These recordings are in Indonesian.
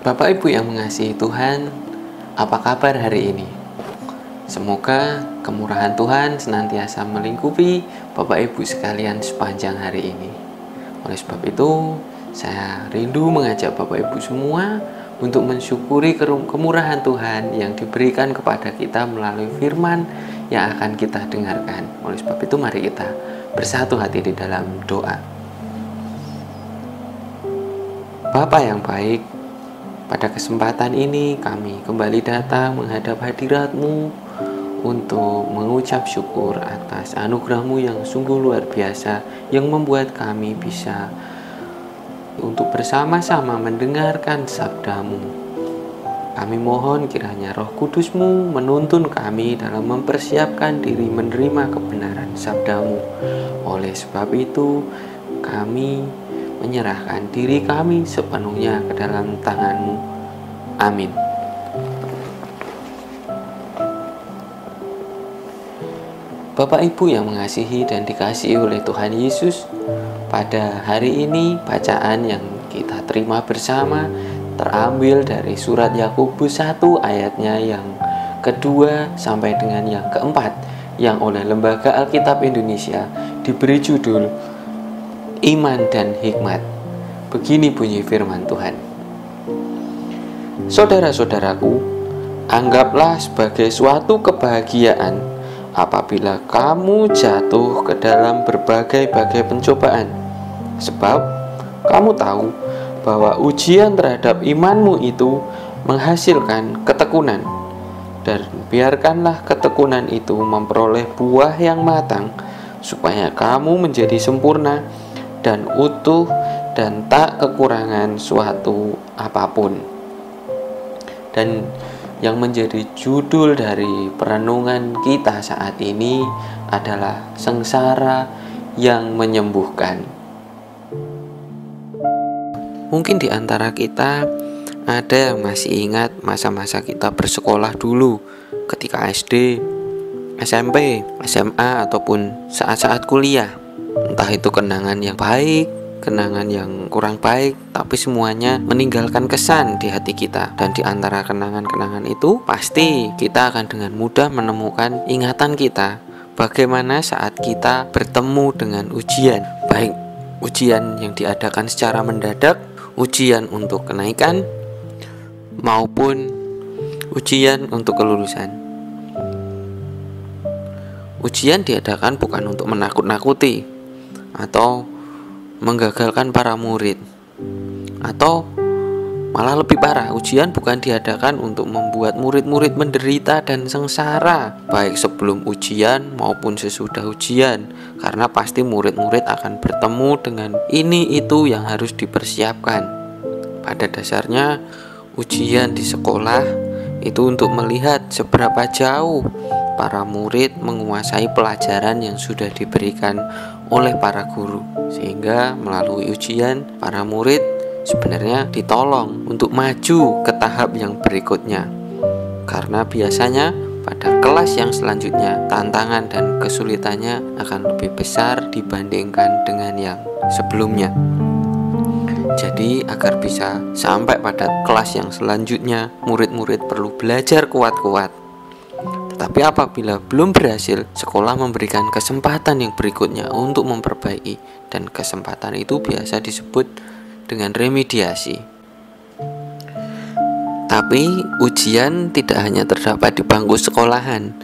Bapak Ibu yang mengasihi Tuhan, apa kabar hari ini? Semoga kemurahan Tuhan senantiasa melingkupi Bapak Ibu sekalian sepanjang hari ini. Oleh sebab itu, saya rindu mengajak Bapak Ibu semua untuk mensyukuri kemurahan Tuhan yang diberikan kepada kita melalui firman yang akan kita dengarkan. Oleh sebab itu, mari kita bersatu hati di dalam doa. Bapa yang baik, pada kesempatan ini kami kembali datang menghadap hadirat-Mu untuk mengucap syukur atas anugerah-Mu yang sungguh luar biasa yang membuat kami bisa untuk bersama-sama mendengarkan sabda-Mu. Kami mohon kiranya Roh Kudus-Mu menuntun kami dalam mempersiapkan diri menerima kebenaran sabda-Mu. Oleh sebab itu, kami menyerahkan diri kami sepenuhnya ke dalam tangan-Mu. Amin. Bapak Ibu yang mengasihi dan dikasihi oleh Tuhan Yesus, pada hari ini bacaan yang kita terima bersama terambil dari surat Yakobus 1 ayatnya yang kedua sampai dengan yang keempat, yang oleh Lembaga Alkitab Indonesia diberi judul Iman dan Hikmat. Begini bunyi firman Tuhan. Saudara-saudaraku, anggaplah sebagai suatu kebahagiaan apabila kamu jatuh ke dalam berbagai-bagai pencobaan, sebab kamu tahu bahwa ujian terhadap imanmu itu menghasilkan ketekunan. Dan biarkanlah ketekunan itu memperoleh buah yang matang, supaya kamu menjadi sempurna dan utuh dan tak kekurangan suatu apapun. Dan yang menjadi judul dari perenungan kita saat ini adalah sengsara yang menyembuhkan. Mungkin di antara kita ada yang masih ingat masa-masa kita bersekolah dulu, ketika SD, SMP, SMA, ataupun saat-saat kuliah. Entah itu kenangan yang baik, kenangan yang kurang baik, tapi semuanya meninggalkan kesan di hati kita. Dan di antara kenangan-kenangan itu, pasti kita akan dengan mudah menemukan ingatan kita bagaimana saat kita bertemu dengan ujian, baik ujian yang diadakan secara mendadak, ujian untuk kenaikan, maupun ujian untuk kelulusan. Ujian diadakan bukan untuk menakut-nakuti atau menggagalkan para murid, atau malah lebih parah, ujian bukan diadakan untuk membuat murid-murid menderita dan sengsara baik sebelum ujian maupun sesudah ujian, karena pasti murid-murid akan bertemu dengan ini itu yang harus dipersiapkan. Pada dasarnya ujian di sekolah itu untuk melihat seberapa jauh para murid menguasai pelajaran yang sudah diberikan oleh para guru, sehingga melalui ujian para murid sebenarnya ditolong untuk maju ke tahap yang berikutnya. Karena biasanya pada kelas yang selanjutnya tantangan dan kesulitannya akan lebih besar dibandingkan dengan yang sebelumnya. Jadi agar bisa sampai pada kelas yang selanjutnya, murid-murid perlu belajar kuat-kuat. Tapi apabila belum berhasil, sekolah memberikan kesempatan yang berikutnya untuk memperbaiki, dan kesempatan itu biasa disebut dengan remediasi. Tapi ujian tidak hanya terdapat di bangku sekolahan.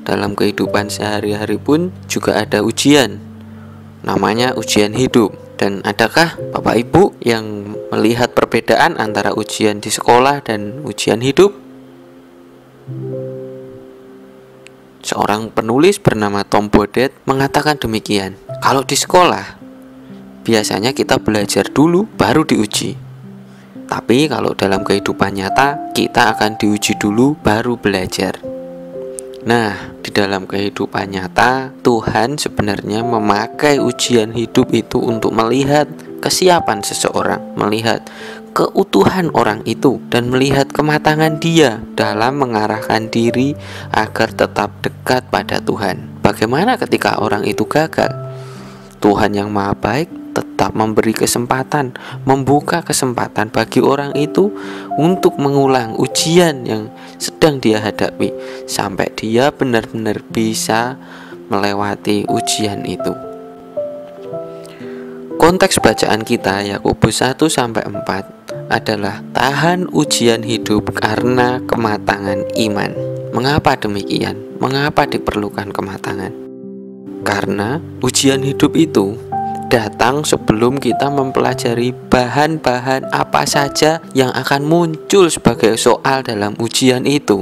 Dalam kehidupan sehari-hari pun juga ada ujian, namanya ujian hidup. Dan adakah Bapak Ibu yang melihat perbedaan antara ujian di sekolah dan ujian hidup? Seorang penulis bernama Tom Bodett mengatakan demikian. Kalau di sekolah, biasanya kita belajar dulu baru diuji. Tapi kalau dalam kehidupan nyata, kita akan diuji dulu baru belajar. Nah, di dalam kehidupan nyata, Tuhan sebenarnya memakai ujian hidup itu untuk melihat kesiapan seseorang, melihat keutuhan orang itu, dan melihat kematangan dia dalam mengarahkan diri agar tetap dekat pada Tuhan. Bagaimana ketika orang itu gagal? Tuhan yang Maha Baik tetap memberi kesempatan, membuka kesempatan bagi orang itu untuk mengulang ujian yang sedang dia hadapi sampai dia benar-benar bisa melewati ujian itu. Konteks bacaan kita Yakobus 1-4 adalah tahan ujian hidup karena kematangan iman. Mengapa demikian? Mengapa diperlukan kematangan? Karena ujian hidup itu datang sebelum kita mempelajari bahan-bahan apa saja yang akan muncul sebagai soal dalam ujian itu.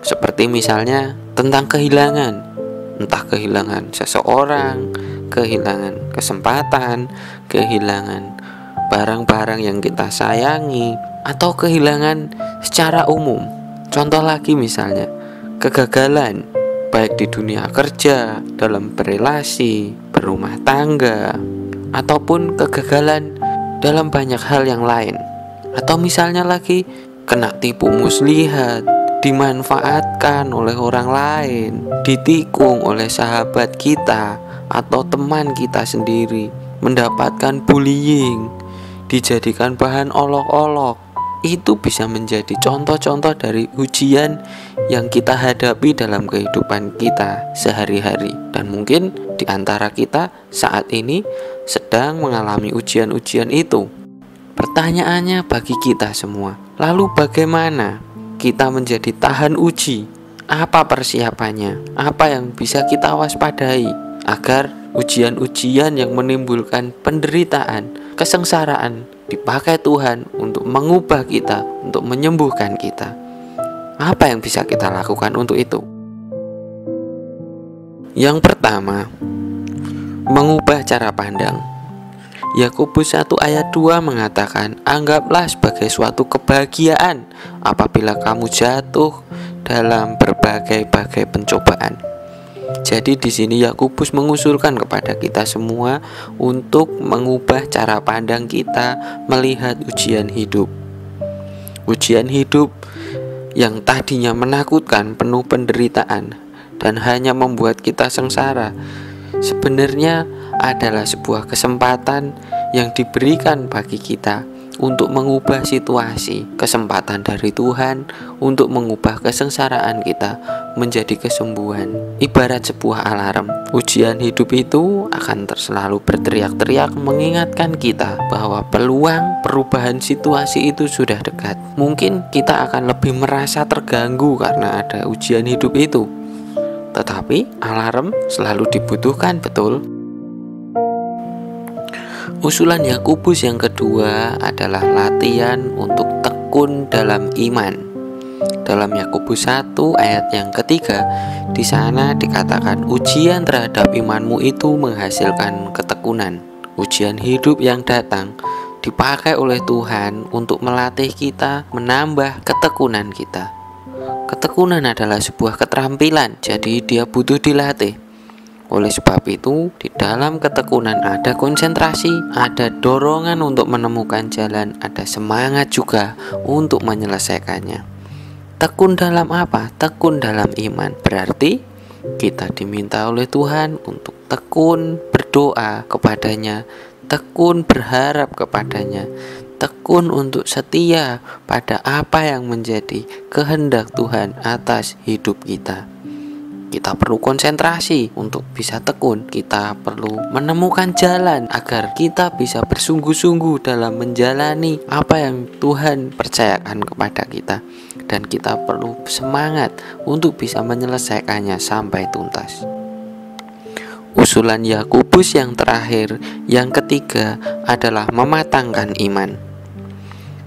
Seperti misalnya tentang kehilangan, entah kehilangan seseorang, kehilangan kesempatan, kehilangan barang-barang yang kita sayangi, atau kehilangan secara umum. Contoh lagi misalnya, kegagalan baik di dunia kerja, dalam berelasi, berumah tangga, ataupun kegagalan dalam banyak hal yang lain. Atau misalnya lagi kena tipu muslihat, dimanfaatkan oleh orang lain, ditikung oleh sahabat kita atau teman kita sendiri, mendapatkan bullying, dijadikan bahan olok-olok. Itu bisa menjadi contoh-contoh dari ujian yang kita hadapi dalam kehidupan kita sehari-hari. Dan mungkin di antara kita saat ini sedang mengalami ujian-ujian itu. Pertanyaannya bagi kita semua, lalu bagaimana kita menjadi tahan uji? Apa persiapannya? Apa yang bisa kita waspadai agar ujian-ujian yang menimbulkan penderitaan, kesengsaraan dipakai Tuhan untuk mengubah kita, untuk menyembuhkan kita? Apa yang bisa kita lakukan untuk itu? Yang pertama, mengubah cara pandang. Yakobus 1:2 mengatakan, anggaplah sebagai suatu kebahagiaan apabila kamu jatuh dalam berbagai-bagai pencobaan. Jadi di sini Yakobus mengusulkan kepada kita semua untuk mengubah cara pandang kita melihat ujian hidup. Ujian hidup yang tadinya menakutkan, penuh penderitaan, dan hanya membuat kita sengsara, sebenarnya adalah sebuah kesempatan yang diberikan bagi kita untuk mengubah situasi, kesempatan dari Tuhan untuk mengubah kesengsaraan kita menjadi kesembuhan. Ibarat sebuah alarm, ujian hidup itu akan selalu berteriak-teriak mengingatkan kita bahwa peluang perubahan situasi itu sudah dekat. Mungkin kita akan lebih merasa terganggu karena ada ujian hidup itu, tetapi alarm selalu dibutuhkan, betul? Usulan Yakobus yang kedua adalah latihan untuk tekun dalam iman. Dalam Yakobus 1 ayat yang ketiga, di sana dikatakan ujian terhadap imanmu itu menghasilkan ketekunan. Ujian hidup yang datang dipakai oleh Tuhan untuk melatih kita, menambah ketekunan kita. Ketekunan adalah sebuah keterampilan, jadi dia butuh dilatih. Oleh sebab itu, di dalam ketekunan ada konsentrasi, ada dorongan untuk menemukan jalan, ada semangat juga untuk menyelesaikannya. Tekun dalam apa? Tekun dalam iman. Berarti kita diminta oleh Tuhan untuk tekun berdoa kepadanya, tekun berharap kepadanya, tekun untuk setia pada apa yang menjadi kehendak Tuhan atas hidup kita. Kita perlu konsentrasi untuk bisa tekun. Kita perlu menemukan jalan agar kita bisa bersungguh-sungguh dalam menjalani apa yang Tuhan percayakan kepada kita. Dan kita perlu semangat untuk bisa menyelesaikannya sampai tuntas. Usulan Yakobus yang terakhir, yang ketiga, adalah mematangkan iman.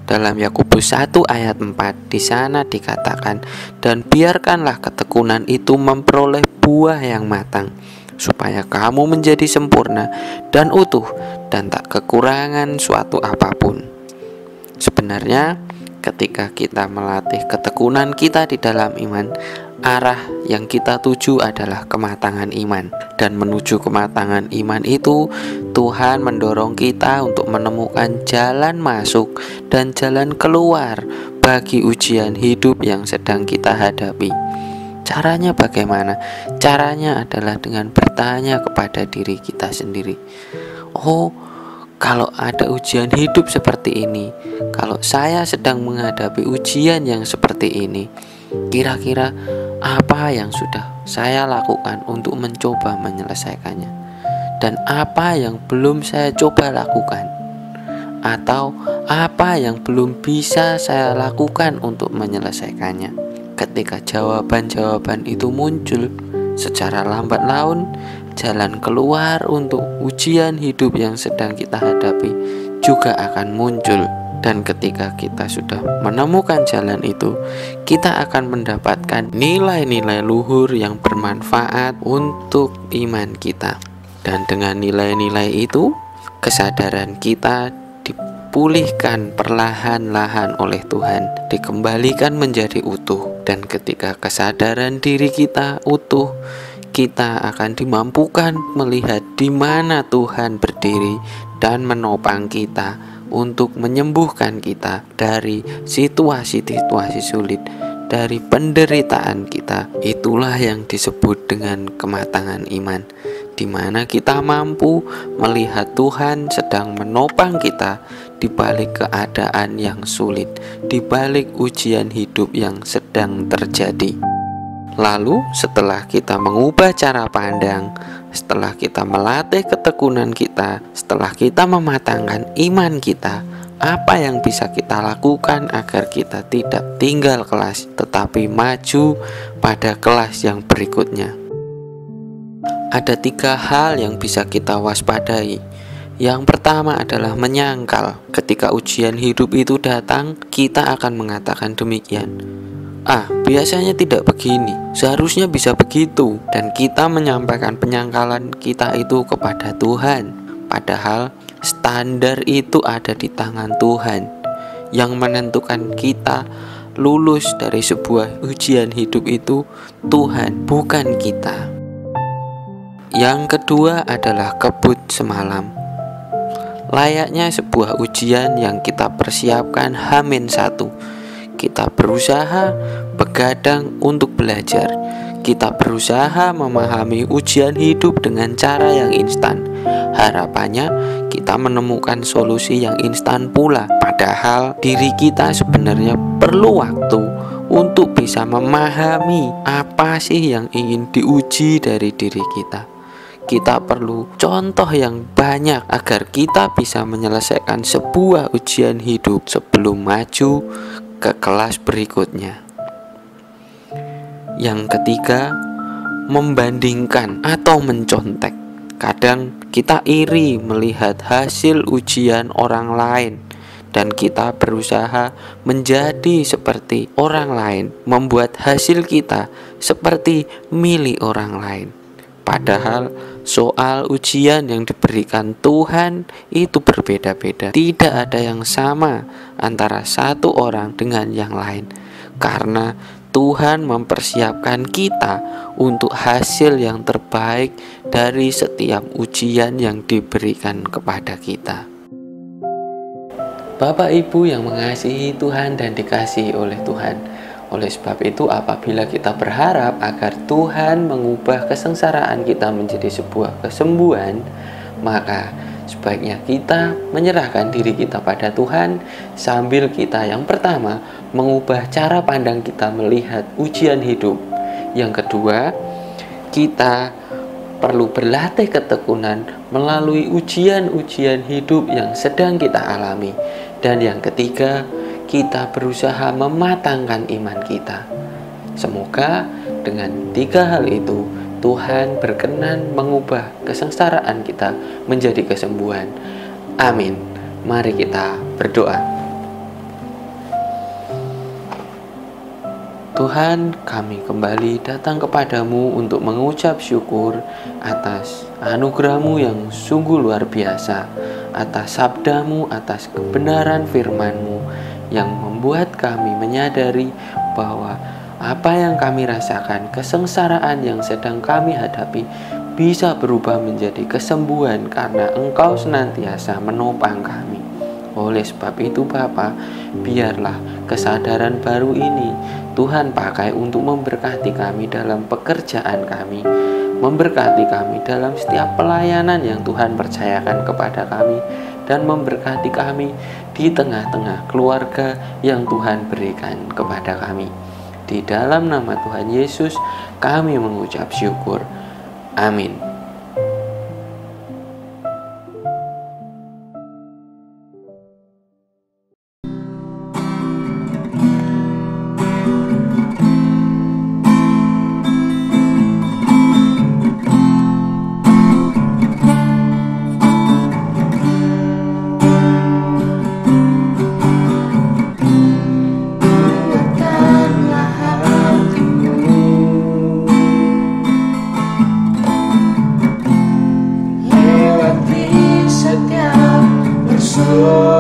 Dalam Yakobus 1 ayat 4 di sana dikatakan, dan biarkanlah ketekunan itu memperoleh buah yang matang, supaya kamu menjadi sempurna dan utuh dan tak kekurangan suatu apapun. Sebenarnya ketika kita melatih ketekunan kita di dalam iman, arah yang kita tuju adalah kematangan iman. Dan menuju kematangan iman itu, Tuhan mendorong kita untuk menemukan jalan masuk dan jalan keluar bagi ujian hidup yang sedang kita hadapi. Caranya bagaimana? Caranya adalah dengan bertanya kepada diri kita sendiri. oh, kalau ada ujian hidup seperti ini, kalau saya sedang menghadapi ujian yang seperti ini, kira-kira apa yang sudah saya lakukan untuk mencoba menyelesaikannya, dan apa yang belum saya coba lakukan, atau apa yang belum bisa saya lakukan untuk menyelesaikannya. Ketika jawaban-jawaban itu muncul secara lambat laun, jalan keluar untuk ujian hidup yang sedang kita hadapi juga akan muncul. Dan ketika kita sudah menemukan jalan itu, kita akan mendapatkan nilai-nilai luhur yang bermanfaat untuk iman kita. Dan dengan nilai-nilai itu, kesadaran kita dipulihkan perlahan-lahan oleh Tuhan, dikembalikan menjadi utuh. Dan ketika kesadaran diri kita utuh, kita akan dimampukan melihat di mana Tuhan berdiri dan menopang kita untuk menyembuhkan kita dari situasi-situasi sulit, dari penderitaan kita. Itulah yang disebut dengan kematangan iman, di mana kita mampu melihat Tuhan sedang menopang kita di balik keadaan yang sulit, di balik ujian hidup yang sedang terjadi. Lalu setelah kita mengubah cara pandang, setelah kita melatih ketekunan kita, setelah kita mematangkan iman kita, apa yang bisa kita lakukan agar kita tidak tinggal kelas, tetapi maju pada kelas yang berikutnya? Ada 3 hal yang bisa kita waspadai. Yang pertama adalah menyangkal. Ketika ujian hidup itu datang, kita akan mengatakan demikian, biasanya tidak begini, seharusnya bisa begitu. Dan kita menyampaikan penyangkalan kita itu kepada Tuhan. Padahal standar itu ada di tangan Tuhan. Yang menentukan kita lulus dari sebuah ujian hidup itu Tuhan, bukan kita. Yang kedua adalah kebut semalam. Layaknya sebuah ujian yang kita persiapkan H-1. Kita berusaha begadang untuk belajar. Kita berusaha memahami ujian hidup dengan cara yang instan. Harapannya kita menemukan solusi yang instan pula. Padahal diri kita sebenarnya perlu waktu untuk bisa memahami apa sih yang ingin diuji dari diri kita. Kita perlu contoh yang banyak agar kita bisa menyelesaikan sebuah ujian hidup sebelum maju ke kelas berikutnya. Yang ketiga, membandingkan atau mencontek. Kadang kita iri melihat hasil ujian orang lain, dan kita berusaha menjadi seperti orang lain, membuat hasil kita seperti milik orang lain. Padahal soal ujian yang diberikan Tuhan itu berbeda-beda. Tidak ada yang sama antara satu orang dengan yang lain, karena Tuhan mempersiapkan kita untuk hasil yang terbaik dari setiap ujian yang diberikan kepada kita. Bapak Ibu yang mengasihi Tuhan dan dikasihi oleh Tuhan, oleh sebab itu apabila kita berharap agar Tuhan mengubah kesengsaraan kita menjadi sebuah kesembuhan, maka sebaiknya kita menyerahkan diri kita pada Tuhan, sambil kita yang pertama mengubah cara pandang kita melihat ujian hidup. Yang kedua, kita perlu berlatih ketekunan melalui ujian-ujian hidup yang sedang kita alami. Dan yang ketiga, kita berusaha mematangkan iman kita. Semoga dengan 3 hal itu Tuhan berkenan mengubah kesengsaraan kita menjadi kesembuhan. Amin. Mari kita berdoa. Tuhan, kami kembali datang kepadamu untuk mengucap syukur atas anugerah-Mu yang sungguh luar biasa, atas sabda-Mu, atas kebenaran firman-Mu yang membuat kami menyadari bahwa apa yang kami rasakan, kesengsaraan yang sedang kami hadapi, bisa berubah menjadi kesembuhan karena Engkau senantiasa menopang kami. Oleh sebab itu Bapa, biarlah kesadaran baru ini Tuhan pakai untuk memberkati kami dalam pekerjaan kami, memberkati kami dalam setiap pelayanan yang Tuhan percayakan kepada kami, dan memberkati kami di tengah-tengah keluarga yang Tuhan berikan kepada kami. Di dalam nama Tuhan Yesus kami mengucap syukur. Amin. Lewati setiap persoalan.